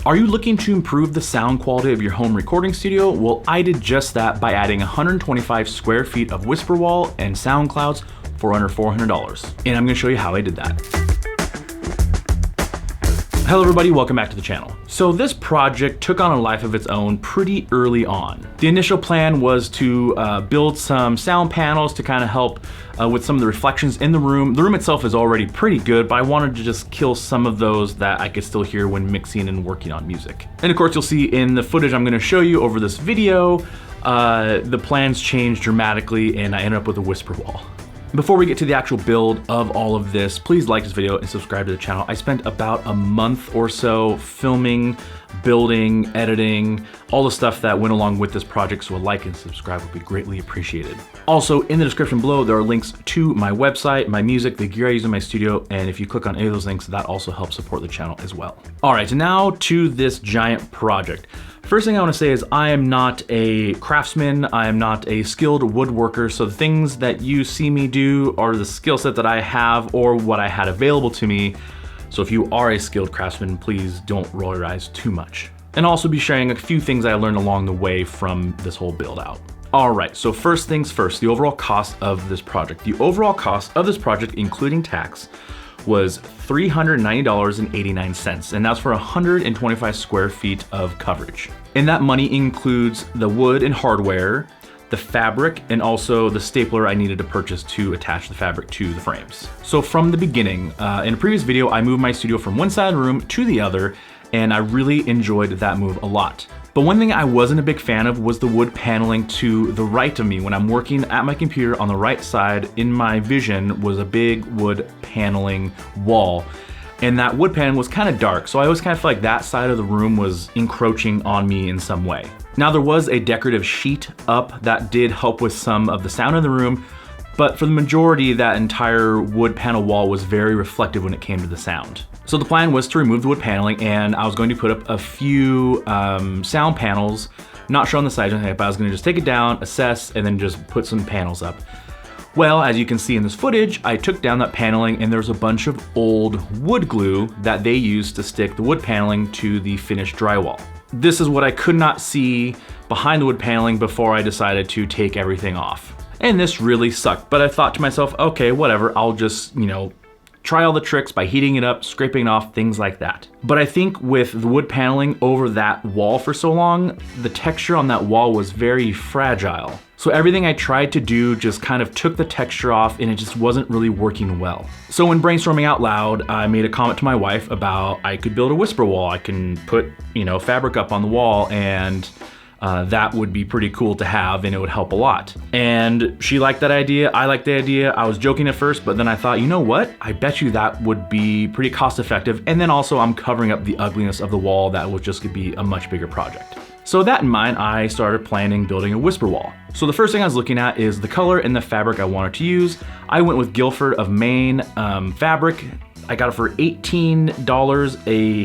Are you looking to improve the sound quality of your home recording studio? Well, I did just that by adding 125 square feet of whisper wall and sound clouds for under $400. And I'm gonna show you how I did that. Hello everybody, welcome back to the channel. So this project took on a life of its own pretty early on. The initial plan was to build some sound panels to kind of help with some of the reflections in the room. The room itself is already pretty good, but I wanted to just kill some of those that I could still hear when mixing and working on music. And of course you'll see in the footage I'm gonna show you over this video, the plans changed dramatically and I ended up with a whisper wall. Before we get to the actual build of all of this, please like this video and subscribe to the channel. I spent about a month or so filming, building, editing, all the stuff that went along with this project, so a like and subscribe would be greatly appreciated. Also, in the description below, there are links to my website, my music, the gear I use in my studio, and if you click on any of those links, that also helps support the channel as well. All right, so now to this giant project. First thing I want to say is I am not a craftsman, I am not a skilled woodworker, so the things that you see me do are the skill set that I have or what I had available to me. So if you are a skilled craftsman, please don't roll your eyes too much. And also be sharing a few things I learned along the way from this whole build out. All right, so first things first, the overall cost of this project. The overall cost of this project, including tax, was $390.89, and that's for 125 square feet of coverage. And that money includes the wood and hardware, the fabric, and also the stapler I needed to purchase to attach the fabric to the frames. So from the beginning, in a previous video, I moved my studio from one side of the room to the other, and I really enjoyed that move a lot. But one thing I wasn't a big fan of was the wood paneling to the right of me. When I'm working at my computer, on the right side in my vision was a big wood paneling wall. And that wood panel was kind of dark, so I always kind of felt like that side of the room was encroaching on me in some way. Now there was a decorative sheet up that did help with some of the sound in the room, but for the majority, that entire wood panel wall was very reflective when it came to the sound. So the plan was to remove the wood paneling, and I was going to put up a few sound panels, not showing the size or anything, but I was gonna just take it down, assess, and then just put some panels up. Well, as you can see in this footage, I took down that paneling and there's a bunch of old wood glue that they used to stick the wood paneling to the finished drywall. This is what I could not see behind the wood paneling before I decided to take everything off. And this really sucked, but I thought to myself, okay, whatever, I'll just, try all the tricks by heating it up, scraping it off, things like that. But I think with the wood paneling over that wall for so long, the texture on that wall was very fragile. So everything I tried to do just kind of took the texture off and it just wasn't really working well. So when brainstorming out loud, I made a comment to my wife about I could build a whisper wall. I can put, fabric up on the wall and that would be pretty cool to have and it would help a lot. And she liked that idea, I liked the idea. I was joking at first, but then I thought, you know what? I bet you that would be pretty cost effective. And then also I'm covering up the ugliness of the wall that was just gonna be a much bigger project. So with that in mind, I started planning building a whisper wall. So the first thing I was looking at is the color and the fabric I wanted to use. I went with Guilford of Maine fabric. I got it for $18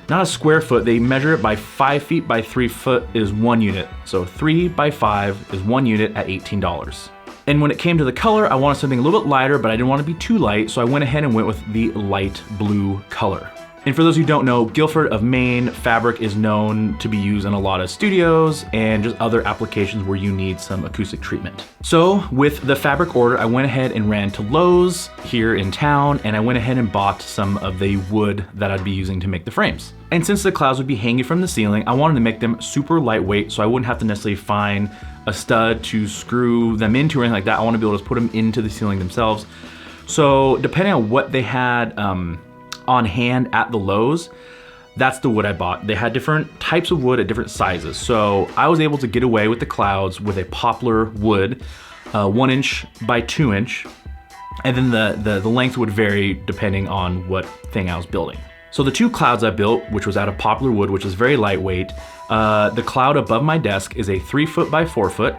not a square foot, they measure it by 5 feet by 3 foot is 1 unit. So 3 by 5 is 1 unit at $18. And when it came to the color, I wanted something a little bit lighter, but I didn't want to be too light, so I went ahead and went with the light blue color. And for those who don't know, Guilford of Maine fabric is known to be used in a lot of studios and just other applications where you need some acoustic treatment. So with the fabric order, I went ahead and ran to Lowe's here in town, and I went ahead and bought some of the wood that I'd be using to make the frames. And since the clouds would be hanging from the ceiling, I wanted to make them super lightweight so I wouldn't have to necessarily find a stud to screw them into or anything like that. I want to be able to put them into the ceiling themselves. So depending on what they had on hand at the Lowe's, that's the wood I bought. They had different types of wood at different sizes. So I was able to get away with the clouds with a poplar wood, 1 inch by 2 inch. And then the length would vary depending on what thing I was building. So the 2 clouds I built, which was out of poplar wood, which is very lightweight, the cloud above my desk is a 3 foot by 4 foot.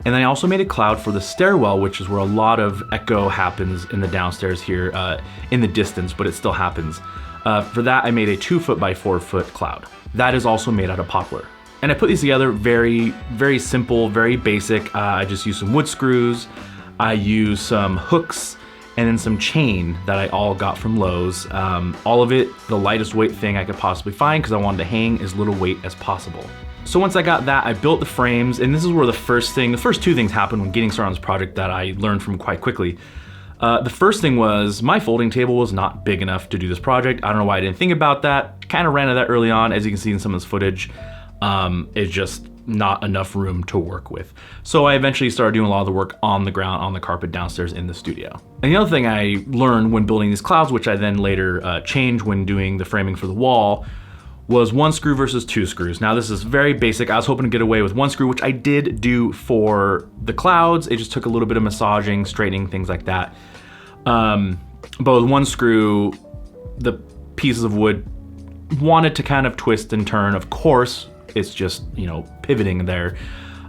And then I also made a cloud for the stairwell, which is where a lot of echo happens in the downstairs here in the distance, but it still happens. For that, I made a 2 foot by 4 foot cloud. That is also made out of poplar. And I put these together very, very simple, very basic. I just used some wood screws. I used some hooks and then some chain that I all got from Lowe's. All of it, the lightest weight thing I could possibly find because I wanted to hang as little weight as possible. So once I got that, I built the frames, and this is where the first two things happened when getting started on this project that I learned from quite quickly. The first thing was my folding table was not big enough to do this project. I don't know why I didn't think about that. Kind of ran into that early on, as you can see in some of this footage. It's just not enough room to work with. So I eventually started doing a lot of the work on the ground, on the carpet downstairs in the studio. And the other thing I learned when building these clouds, which I then later changed when doing the framing for the wall, was 1 screw versus 2 screws. Now this is very basic. I was hoping to get away with 1 screw, which I did do for the clouds. It just took a little bit of massaging, straightening, things like that. But with 1 screw, the pieces of wood wanted to kind of twist and turn. Of course, it's just, you know, pivoting there.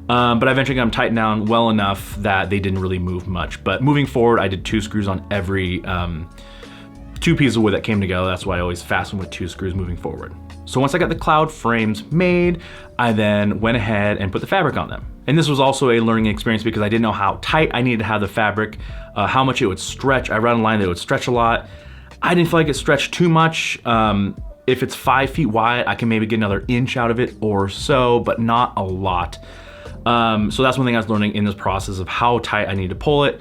But I eventually got them tightened down well enough that they didn't really move much. But moving forward, I did 2 screws on every 2 pieces of wood that came together. That's why I always fasten with 2 screws moving forward. So once I got the cloud frames made, I then went ahead and put the fabric on them. And this was also a learning experience because I didn't know how tight I needed to have the fabric, how much it would stretch. I read online that it would stretch a lot. I didn't feel like it stretched too much. If it's 5 feet wide, I can maybe get another inch out of it or so, but not a lot. So that's one thing I was learning in this process of how tight I need to pull it.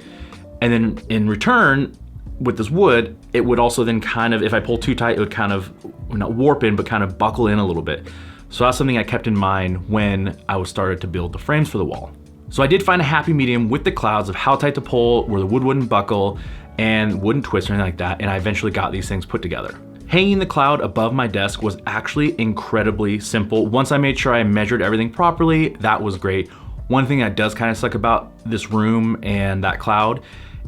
And then in return, with this wood, it would also then kind of, if I pull too tight, it would kind of, not warp in, but kind of buckle in a little bit. So that's something I kept in mind when I was started to build the frames for the wall. So I did find a happy medium with the clouds of how tight to pull, where the wood wouldn't buckle and wouldn't twist or anything like that. And I eventually got these things put together. Hanging the cloud above my desk was actually incredibly simple. Once I made sure I measured everything properly, that was great. One thing that does kind of suck about this room and that cloud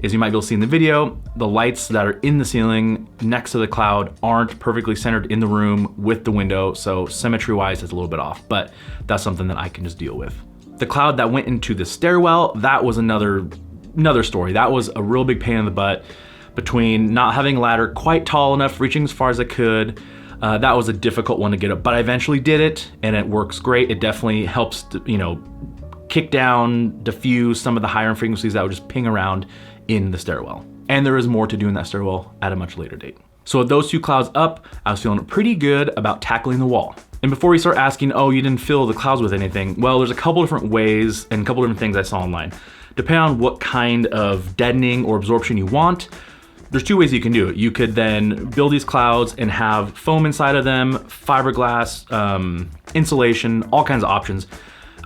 is, you might be able to see in the video, the lights that are in the ceiling next to the cloud aren't perfectly centered in the room with the window, so symmetry-wise it's a little bit off, but that's something that I can just deal with. The cloud that went into the stairwell, that was another story. That was a real big pain in the butt, between not having a ladder quite tall enough, reaching as far as I could. That was a difficult one to get up, but I eventually did it, and it works great. It definitely helps to, you know, kick down, diffuse some of the higher frequencies that would just ping around in the stairwell. And there is more to do in that stairwell at a much later date. So with those 2 clouds up, I was feeling pretty good about tackling the wall. And before you start asking, oh, you didn't fill the clouds with anything, well, there's a couple different ways and a couple different things I saw online. Depending on what kind of deadening or absorption you want, there's 2 ways you can do it. You could then build these clouds and have foam inside of them, fiberglass, insulation, all kinds of options.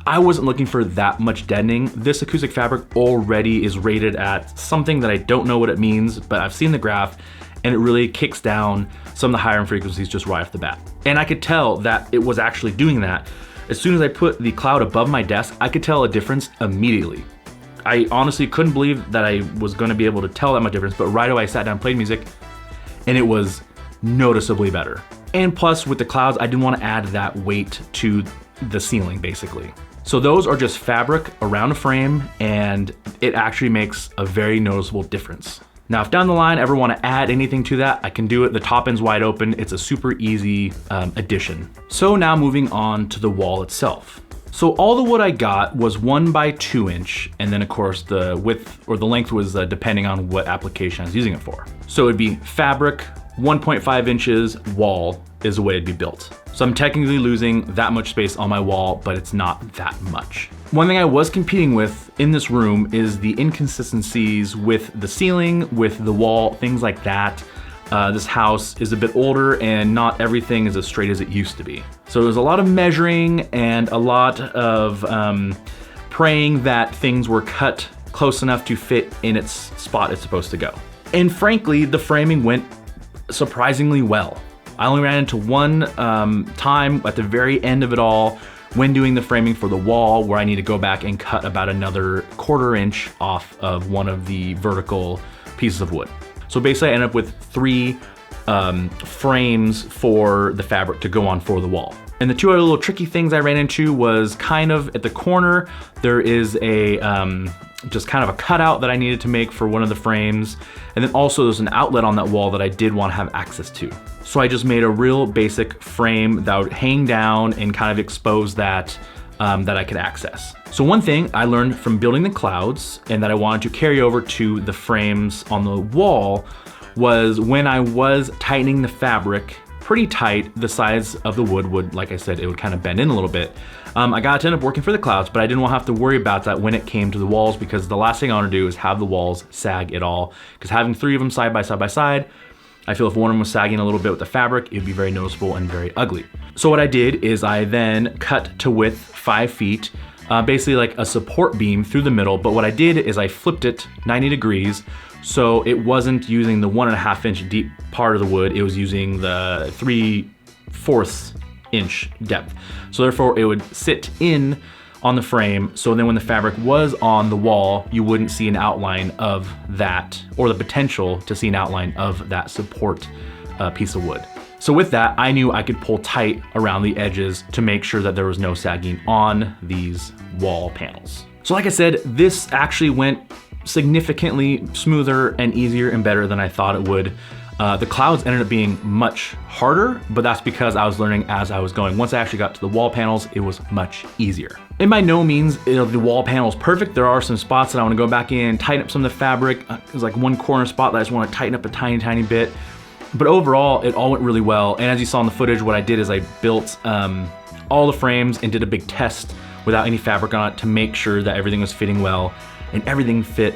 I wasn't looking for that much deadening. This acoustic fabric already is rated at something that I don't know what it means, but I've seen the graph, and it really kicks down some of the higher frequencies just right off the bat. And I could tell that it was actually doing that. As soon as I put the cloud above my desk, I could tell a difference immediately. I honestly couldn't believe that I was gonna be able to tell that much difference, but right away I sat down and played music, and it was noticeably better. And plus, with the clouds, I didn't want to add that weight to the ceiling, basically. So those are just fabric around a frame, and it actually makes a very noticeable difference. Now, if down the line I ever want to add anything to that, I can do it. The top end's wide open. It's a super easy addition. So now moving on to the wall itself. So all the wood I got was 1 by 2 inch, and then of course the width or the length was depending on what application I was using it for. So it'd be fabric, 1.5 inches, wall is the way it'd be built. So I'm technically losing that much space on my wall, but it's not that much. One thing I was competing with in this room is the inconsistencies with the ceiling, with the wall, things like that. This house is a bit older and not everything is as straight as it used to be. So there's a lot of measuring and a lot of praying that things were cut close enough to fit in its spot it's supposed to go. And frankly, the framing went surprisingly well. I only ran into one time at the very end of it all when doing the framing for the wall where I need to go back and cut about another 1/4 inch off of one of the vertical pieces of wood. So basically I ended up with 3 frames for the fabric to go on for the wall. And the 2 other little tricky things I ran into was kind of at the corner, there is a just kind of a cutout that I needed to make for one of the frames. And then also there's an outlet on that wall that I did want to have access to. So I just made a real basic frame that would hang down and kind of expose that that I could access. So one thing I learned from building the clouds and that I wanted to carry over to the frames on the wall was when I was tightening the fabric pretty tight, the size of the wood would, like I said, it would kind of bend in a little bit. I got to end up working for the clouds, but I didn't want to have to worry about that when it came to the walls, because the last thing I want to do is have the walls sag at all. Because having 3 of them side by side, I feel if one of them was sagging a little bit with the fabric, it'd be very noticeable and very ugly. So what I did is I then cut to width 5 feet, basically like a support beam through the middle. But what I did is I flipped it 90 degrees. So it wasn't using the 1.5 inch deep part of the wood, it was using the 3/4 inch depth. So therefore it would sit in on the frame, so then when the fabric was on the wall, you wouldn't see an outline of that, or the potential to see an outline of that support piece of wood. So with that, I knew I could pull tight around the edges to make sure that there was no sagging on these wall panels. So like I said, this actually went significantly smoother and easier and better than I thought it would. The clouds ended up being much harder, but that's because I was learning as I was going. Once I actually got to the wall panels, it was much easier. And by no means the wall panel is perfect. There are some spots that I want to go back in, tighten up some of the fabric. There's like one corner spot that I just want to tighten up a tiny bit. But overall, it all went really well. And as you saw in the footage, what I did is I built all the frames and did a big test without any fabric on it to make sure that everything was fitting well. And everything fit,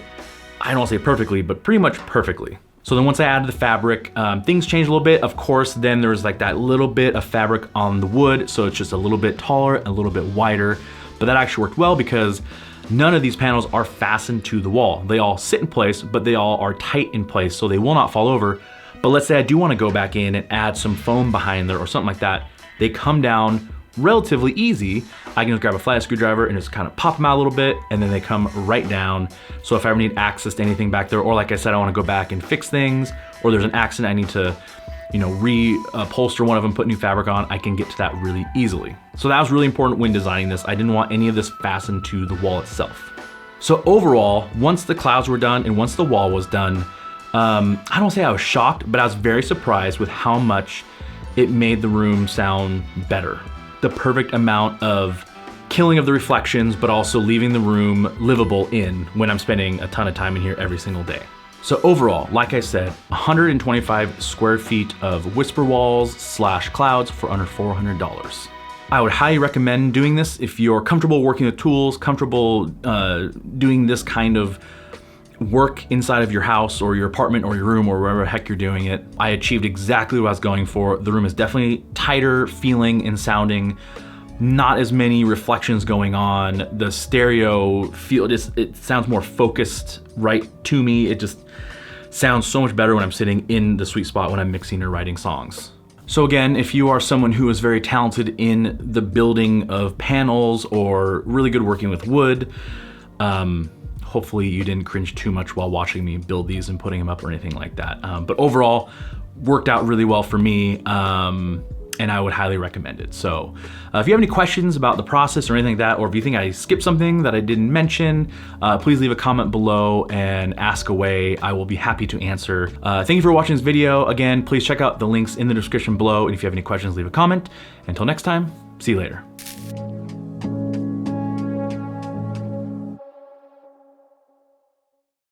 I don't want to say perfectly, but pretty much perfectly. So then once I added the fabric, things changed a little bit. Of course, then there was like that little bit of fabric on the wood, so it's just a little bit taller, a little bit wider. But that actually worked well because none of these panels are fastened to the wall. They all sit in place, but they all are tight in place, so they will not fall over. But let's say I do want to go back in and add some foam behind there or something like that. They come down relatively easy. I can just grab a flat screwdriver and just kind of pop them out a little bit, and then they come right down. So if I ever need access to anything back there, or like I said, I want to go back and fix things, or there's an accident I need to, re-upholster one of them, put new fabric on, I can get to that really easily. So that was really important when designing this. I didn't want any of this fastened to the wall itself. So overall, once the clouds were done and once the wall was done, I don't say I was shocked, but I was very surprised with how much it made the room sound better. The perfect amount of killing of the reflections, but also leaving the room livable in when I'm spending a ton of time in here every single day. So overall, like I said, 125 square feet of whisper walls / clouds for under $400. I would highly recommend doing this if you're comfortable working with tools, comfortable doing this kind of work inside of your house or your apartment or your room or wherever the heck you're doing it. I achieved exactly what I was going for. The room is definitely tighter feeling and sounding, not as many reflections going on. The stereo feel, it sounds more focused right to me. It just sounds so much better when I'm sitting in the sweet spot when I'm mixing or writing songs. So again, if you are someone who is very talented in the building of panels or really good working with wood, hopefully you didn't cringe too much while watching me build these and putting them up or anything like that. But overall, worked out really well for me, and I would highly recommend it. So if you have any questions about the process or anything like that, or if you think I skipped something that I didn't mention, please leave a comment below and ask away. I will be happy to answer. Thank you for watching this video. Again, please check out the links in the description below. And if you have any questions, leave a comment. Until next time, see you later.